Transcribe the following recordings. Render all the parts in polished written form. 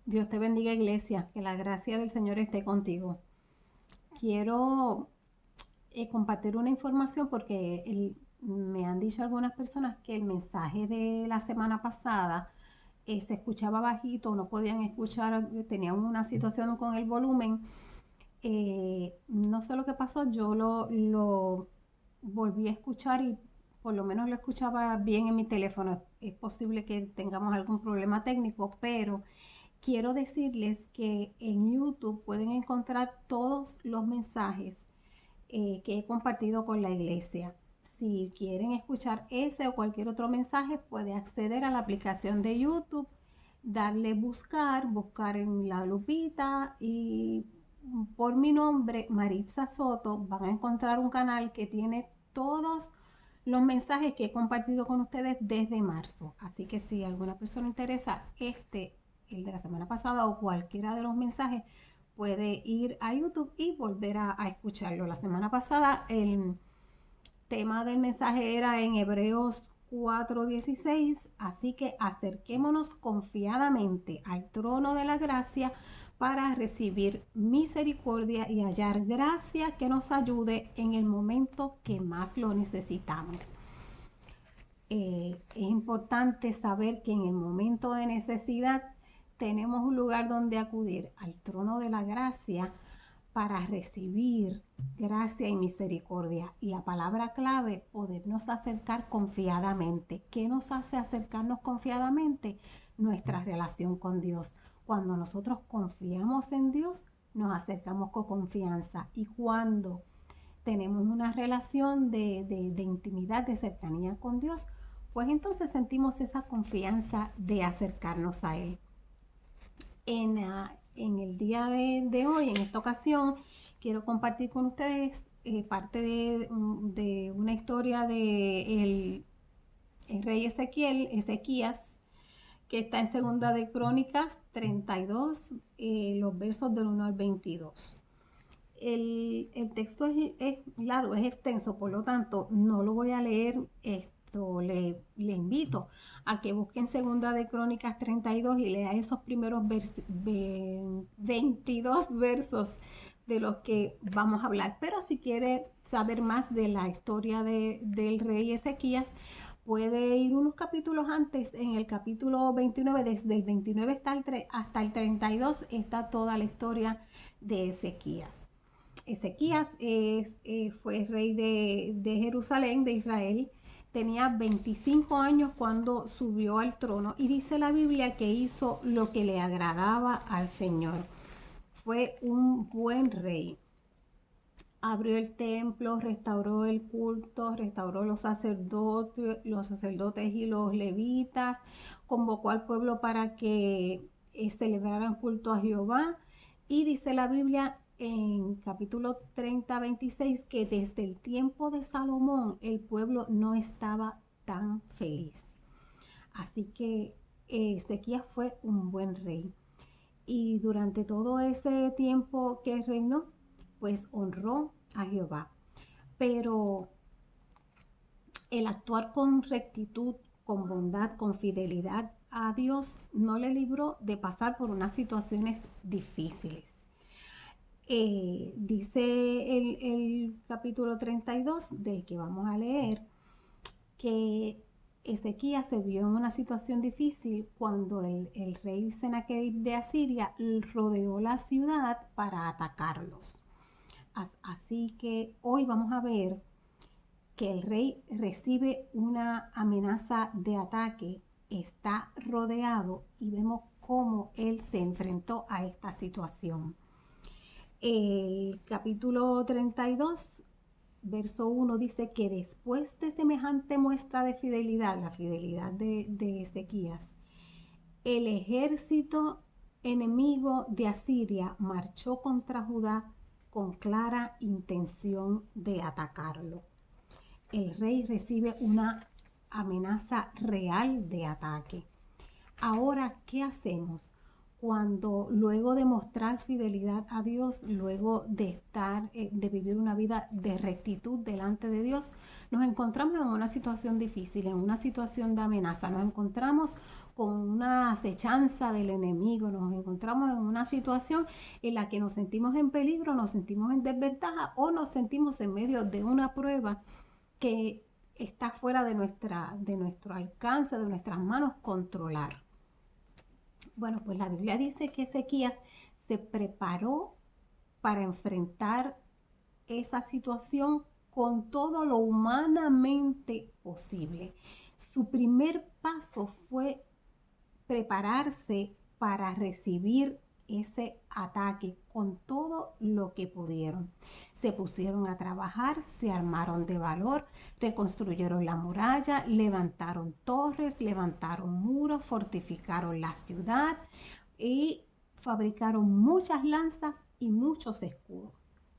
Dios te bendiga, iglesia, que la gracia del Señor esté contigo. Quiero compartir una información porque me han dicho algunas personas que el mensaje de la semana pasada se escuchaba bajito, no podían escuchar, tenían una situación con el volumen. No sé lo que pasó, yo lo volví a escuchar y por lo menos lo escuchaba bien en mi teléfono. Es posible que tengamos algún problema técnico, pero quiero decirles que en YouTube pueden encontrar todos los mensajes que he compartido con la iglesia. Si quieren escuchar ese o cualquier otro mensaje, puede acceder a la aplicación de YouTube, darle buscar en la lupita y por mi nombre, Maritza Soto, van a encontrar un canal que tiene todos los mensajes que he compartido con ustedes desde marzo. Así que si alguna persona interesa el de la semana pasada o cualquiera de los mensajes, puede ir a YouTube y volver a escucharlo. La semana pasada el tema del mensaje era en Hebreos 4:16, así que acerquémonos confiadamente al trono de la gracia para recibir misericordia y hallar gracia que nos ayude en el momento que más lo necesitamos. Es importante saber que en el momento de necesidad tenemos un lugar donde acudir al trono de la gracia para recibir gracia y misericordia. Y la palabra clave, podernos acercar confiadamente. ¿Qué nos hace acercarnos confiadamente? Nuestra relación con Dios. Cuando nosotros confiamos en Dios, nos acercamos con confianza. Y cuando tenemos una relación de intimidad, de cercanía con Dios, pues entonces sentimos esa confianza de acercarnos a Él. En el día de hoy, en esta ocasión, quiero compartir con ustedes parte de una historia de el rey Ezequías, que está en Segunda de Crónicas 32, los versos del 1 al 22. El texto es largo, es extenso, por lo tanto no lo voy a leer. Le invito a que busquen Segunda de Crónicas 32 y lea esos primeros 22 versos de los que vamos a hablar. Pero si quiere saber más de la historia del rey Ezequías, puede ir unos capítulos antes, en el capítulo 29, desde el 29 hasta el 32, está toda la historia de Ezequías. Ezequías fue rey de Jerusalén, de Israel. Tenía 25 años cuando subió al trono y dice la Biblia que hizo lo que le agradaba al Señor. Fue un buen rey. Abrió el templo, restauró el culto, restauró los sacerdotes y los levitas, convocó al pueblo para que celebraran culto a Jehová. Y dice la Biblia en capítulo 30:26 que desde el tiempo de Salomón el pueblo no estaba tan feliz. Así que Ezequías fue un buen rey. Y durante todo ese tiempo que reinó, pues honró a Jehová. Pero el actuar con rectitud, con bondad, con fidelidad a Dios, no le libró de pasar por unas situaciones difíciles. Dice el capítulo 32 del que vamos a leer que Ezequías se vio en una situación difícil cuando el rey Senaquerib de Asiria rodeó la ciudad para atacarlos. Así que hoy vamos a ver que el rey recibe una amenaza de ataque, está rodeado y vemos cómo él se enfrentó a esta situación. El capítulo 32, verso 1 dice que después de semejante muestra de fidelidad, la fidelidad de Ezequías, el ejército enemigo de Asiria marchó contra Judá con clara intención de atacarlo. El rey recibe una amenaza real de ataque. Ahora, ¿qué hacemos? cuando luego de mostrar fidelidad a Dios, luego de estar, de vivir una vida de rectitud delante de Dios, nos encontramos en una situación difícil, en una situación de amenaza, nos encontramos con una acechanza del enemigo, nos encontramos en una situación en la que nos sentimos en peligro, nos sentimos en desventaja o nos sentimos en medio de una prueba que está fuera de nuestro alcance, de nuestras manos controlar. Bueno, pues la Biblia dice que Ezequías se preparó para enfrentar esa situación con todo lo humanamente posible. Su primer paso fue prepararse para recibir ese ataque con todo lo que pudieron. Se pusieron a trabajar, se armaron de valor, reconstruyeron la muralla, levantaron torres, levantaron muros, fortificaron la ciudad y fabricaron muchas lanzas y muchos escudos.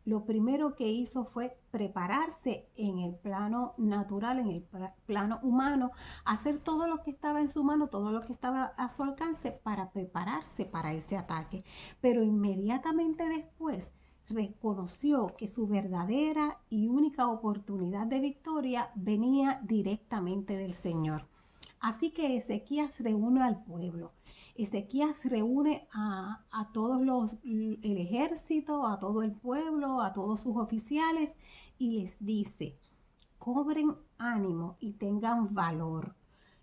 Lo primero que hizo fue prepararse en el plano natural, en el plano humano, hacer todo lo que estaba en su mano, todo lo que estaba a su alcance para prepararse para ese ataque. Pero inmediatamente después reconoció que su verdadera y única oportunidad de victoria venía directamente del Señor. Así que Ezequías reúne al pueblo. Ezequías reúne a todos el ejército, a todo el pueblo, a todos sus oficiales y les dice: cobren ánimo y tengan valor.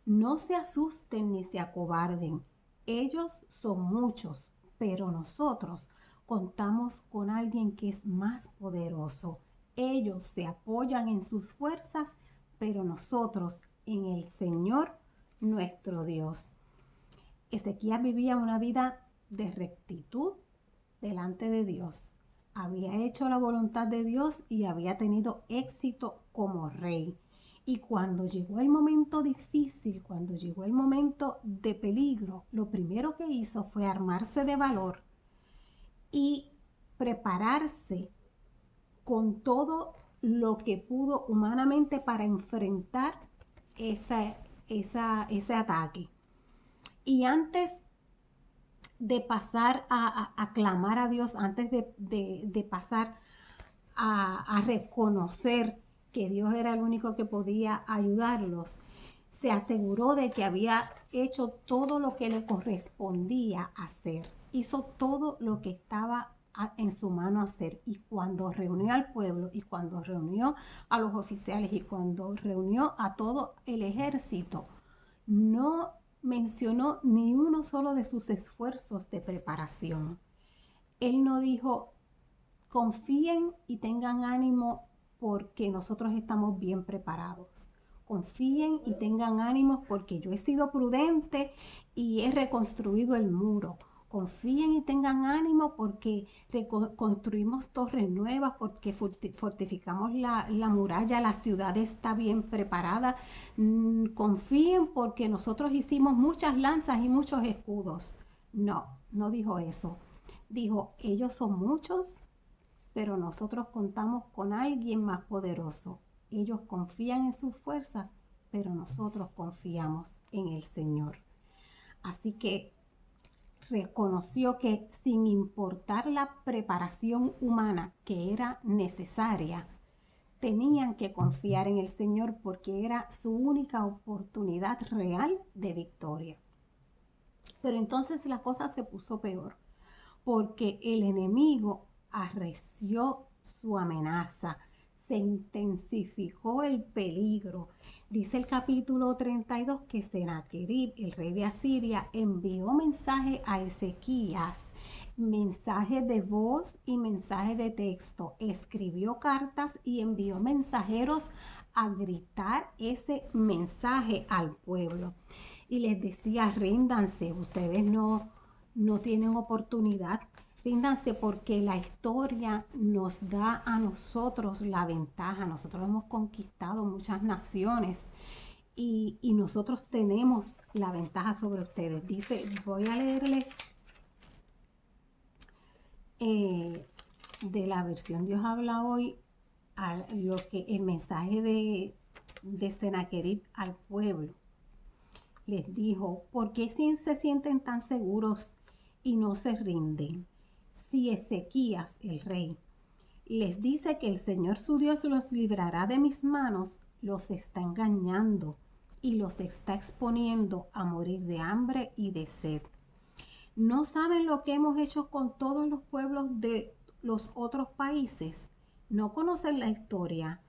No se asusten ni se acobarden. Ellos son muchos, pero nosotros contamos con alguien que es más poderoso. Ellos se apoyan en sus fuerzas, pero nosotros en el Señor nuestro Dios. Ezequías vivía una vida de rectitud delante de Dios. Había hecho la voluntad de Dios y había tenido éxito como rey. Y cuando llegó el momento difícil, cuando llegó el momento de peligro, lo primero que hizo fue armarse de valor y prepararse con todo lo que pudo humanamente para enfrentar ese ataque. Y antes de pasar a clamar a Dios, antes de pasar a reconocer que Dios era el único que podía ayudarlos, se aseguró de que había hecho todo lo que le correspondía hacer. Hizo todo lo que estaba en su mano hacer. Y cuando reunió al pueblo, y cuando reunió a los oficiales, y cuando reunió a todo el ejército, no mencionó ni uno solo de sus esfuerzos de preparación. Él no dijo: confíen y tengan ánimo porque nosotros estamos bien preparados. Confíen y tengan ánimo porque yo he sido prudente y he reconstruido el muro. Confíen y tengan ánimo porque construimos torres nuevas, porque fortificamos la muralla, la ciudad está bien preparada. Confíen porque nosotros hicimos muchas lanzas y muchos escudos. No, no dijo eso. Dijo: ellos son muchos, pero nosotros contamos con alguien más poderoso. Ellos confían en sus fuerzas, pero nosotros confiamos en el Señor. Así que reconoció que sin importar la preparación humana que era necesaria, tenían que confiar en el Señor porque era su única oportunidad real de victoria. Pero entonces la cosa se puso peor, porque el enemigo arreció su amenaza, se intensificó el peligro. Dice el capítulo 32 que Sennacherib, el rey de Asiria, envió mensaje a Ezequías, mensaje de voz y mensaje de texto. Escribió cartas y envió mensajeros a gritar ese mensaje al pueblo. Y les decía: ríndanse, ustedes no tienen oportunidad. Ríndanse porque la historia nos da a nosotros la ventaja. Nosotros hemos conquistado muchas naciones y nosotros tenemos la ventaja sobre ustedes. Dice, voy a leerles de la versión Dios habla hoy el mensaje de Sennacherib al pueblo. Les dijo: ¿por qué se sienten tan seguros y no se rinden. Si Ezequías, el rey, les dice que el Señor su Dios los librará de mis manos, los está engañando y los está exponiendo a morir de hambre y de sed. ¿No saben lo que hemos hecho con todos los pueblos de los otros países? ¿No conocen la historia?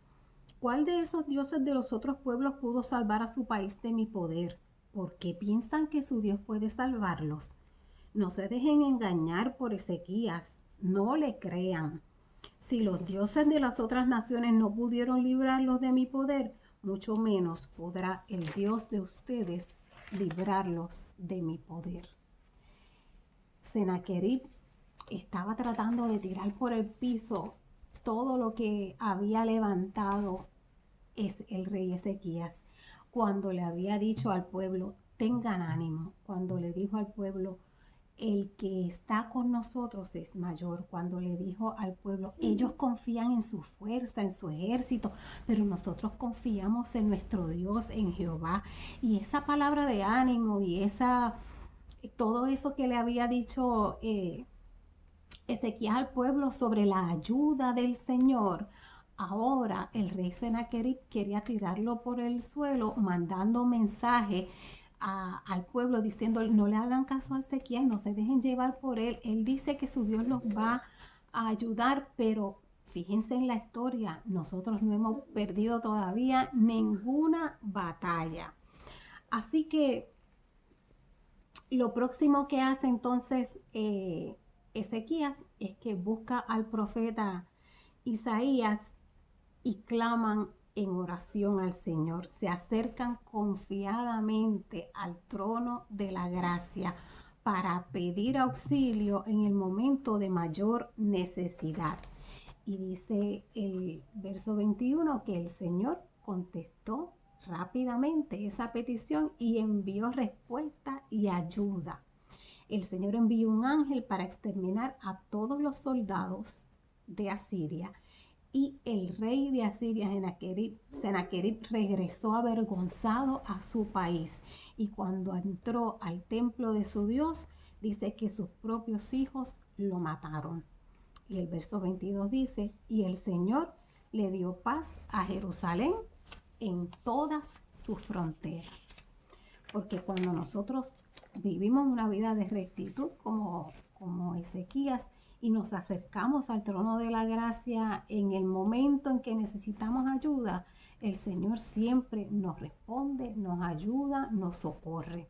¿Cuál de esos dioses de los otros pueblos pudo salvar a su país de mi poder? ¿Por qué piensan que su Dios puede salvarlos? No se dejen engañar por Ezequías, no le crean. Si los dioses de las otras naciones no pudieron librarlos de mi poder, mucho menos podrá el Dios de ustedes librarlos de mi poder. Sennacherib estaba tratando de tirar por el piso todo lo que había levantado es el rey Ezequías cuando le había dicho al pueblo, tengan ánimo, cuando le dijo al pueblo, el que está con nosotros es mayor, cuando le dijo al pueblo, ellos confían en su fuerza, en su ejército, pero nosotros confiamos en nuestro Dios, en Jehová. Y esa palabra de ánimo y todo eso que le había dicho Ezequías al pueblo sobre la ayuda del Señor, ahora el rey Sennacherib quería tirarlo por el suelo, mandando mensaje al pueblo diciendo, no le hagan caso a Ezequías, no se dejen llevar por él. Él dice que su Dios los va a ayudar, pero fíjense en la historia, nosotros no hemos perdido todavía ninguna batalla. Así que lo próximo que hace entonces Ezequías es que busca al profeta Isaías y claman en oración al Señor. Se acercan confiadamente al trono de la gracia para pedir auxilio en el momento de mayor necesidad. Y dice el verso 21 que el Señor contestó rápidamente esa petición y envió respuesta y ayuda. El Señor envió un ángel para exterminar a todos los soldados de Asiria y el rey de Asiria, Sennacherib, regresó avergonzado a su país. Y cuando entró al templo de su Dios, dice que sus propios hijos lo mataron. Y el verso 22 dice, y el Señor le dio paz a Jerusalén en todas sus fronteras. Porque cuando nosotros vivimos una vida de rectitud como Ezequías y nos acercamos al trono de la gracia en el momento en que necesitamos ayuda, el Señor siempre nos responde, nos ayuda, nos socorre.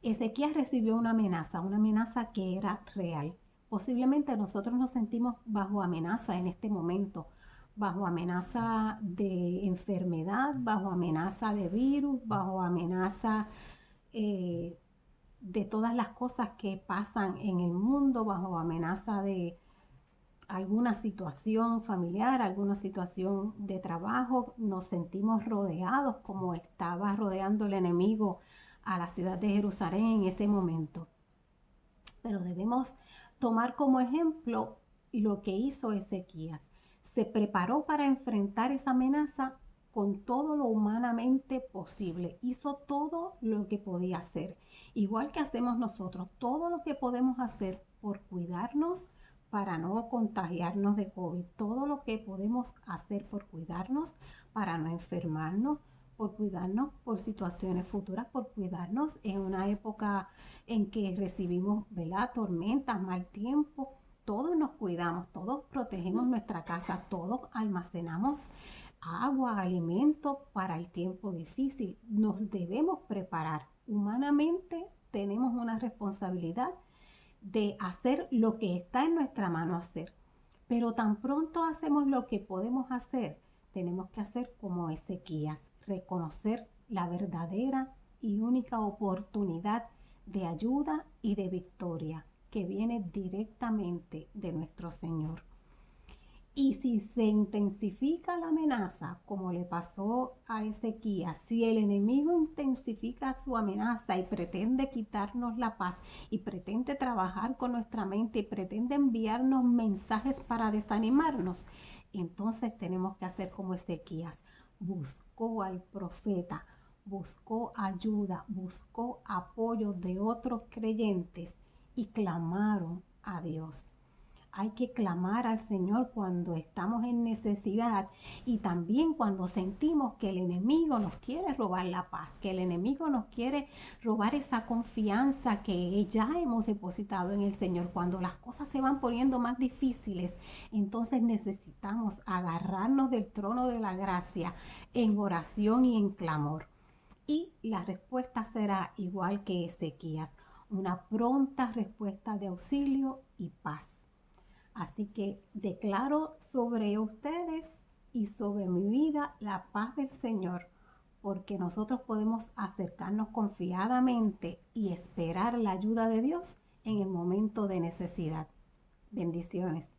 Ezequías recibió una amenaza que era real. Posiblemente nosotros nos sentimos bajo amenaza en este momento, bajo amenaza de enfermedad, bajo amenaza de virus, bajo amenaza de todas las cosas que pasan en el mundo, bajo amenaza de alguna situación familiar, alguna situación de trabajo. Nos sentimos rodeados como estaba rodeando el enemigo a la ciudad de Jerusalén en ese momento. Pero debemos tomar como ejemplo lo que hizo Ezequías. Se preparó para enfrentar esa amenaza con todo lo humanamente posible. Hizo todo lo que podía hacer. Igual que hacemos nosotros, todo lo que podemos hacer por cuidarnos para no contagiarnos de COVID. Todo lo que podemos hacer por cuidarnos para no enfermarnos, por cuidarnos por situaciones futuras, por cuidarnos en una época en que recibimos, ¿verdad?, tormentas, mal tiempo. Todos nos cuidamos, todos protegemos nuestra casa, todos almacenamos agua, alimento para el tiempo difícil. Nos debemos preparar. Humanamente tenemos una responsabilidad de hacer lo que está en nuestra mano hacer. Pero tan pronto hacemos lo que podemos hacer, tenemos que hacer como Ezequías, reconocer la verdadera y única oportunidad de ayuda y de victoria que viene directamente de nuestro Señor. Y si se intensifica la amenaza, como le pasó a Ezequías, si el enemigo intensifica su amenaza y pretende quitarnos la paz y pretende trabajar con nuestra mente y pretende enviarnos mensajes para desanimarnos, entonces tenemos que hacer como Ezequías. Buscó al profeta, buscó ayuda, buscó apoyo de otros creyentes y clamaron a Dios. Hay que clamar al Señor cuando estamos en necesidad y también cuando sentimos que el enemigo nos quiere robar la paz, que el enemigo nos quiere robar esa confianza que ya hemos depositado en el Señor. Cuando las cosas se van poniendo más difíciles, entonces necesitamos agarrarnos del trono de la gracia en oración y en clamor. Y la respuesta será igual que Ezequías, una pronta respuesta de auxilio y paz. Así que declaro sobre ustedes y sobre mi vida la paz del Señor, porque nosotros podemos acercarnos confiadamente y esperar la ayuda de Dios en el momento de necesidad. Bendiciones.